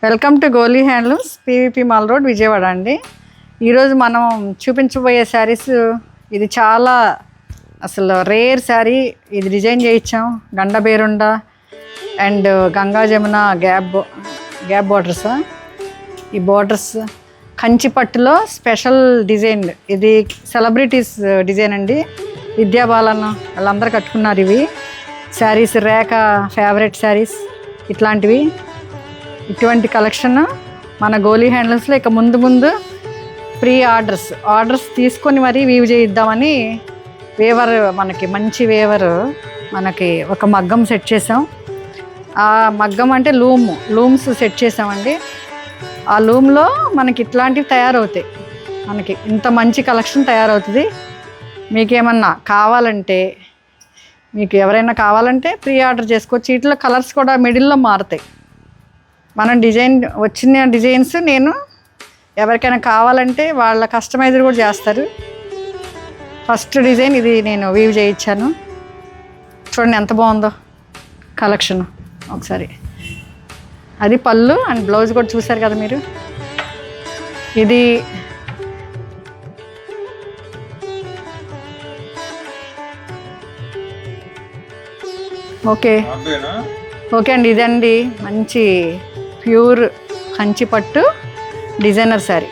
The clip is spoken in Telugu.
Welcome to Goli handlooms, PVP mall road, Vijayawada అండి. ఈరోజు మనం చూపించబోయే శారీస్ ఇది చాలా అసలు రేర్ శారీ. ఇది డిజైన్ చేయించాం Ganda Bherunda and Ganga Jamuna gap borders. ఈ బార్డర్స్ కంచి పట్టులో స్పెషల్ డిజైన్. ఇది సెలబ్రిటీస్ డిజైన్ అండి. విద్యా బాలన్ వాళ్ళందరూ కట్టుకున్నారు ఇవి శారీస్. రేఖ ఫేవరెట్ శారీస్ ఇట్లాంటివి. ఇటువంటి కలెక్షన్ మన గోలీ హ్యాండ్లూమ్స్లో ఇక ముందు ప్రీ ఆర్డర్స్ తీసుకొని మరీ వీవ్ చేయిద్దామని వేవర్, మనకి మంచి వేవర్, మనకి ఒక మగ్గం సెట్ చేసాం. ఆ మగ్గం అంటే లూమ్స్ సెట్ చేసామండి. ఆ లూమ్లో మనకి ఇట్లాంటివి తయారవుతాయి. మనకి ఇంత మంచి కలెక్షన్ తయారవుతుంది. మీకేమన్నా కావాలంటే, మీకు ఎవరైనా కావాలంటే ప్రీ ఆర్డర్ చేసుకోవచ్చు. వీటిలో కలర్స్ కూడా మిడిల్లో మారుతాయి. మనం వచ్చిన డిజైన్స్ నేను ఎవరికైనా కావాలంటే వాళ్ళ కస్టమైజర్ కూడా చేస్తారు. ఫస్ట్ డిజైన్ ఇది నేను వీవ్ చేయించాను. చూడండి ఎంత బాగుందో కలెక్షన్. ఒకసారి అది పళ్ళు అండ్ బ్లౌజ్ కూడా చూసారు కదా మీరు. ఇది ఓకే అండి. ఇదండి మంచి ప్యూర్ కంచి పట్టు డిజైనర్ శారీ.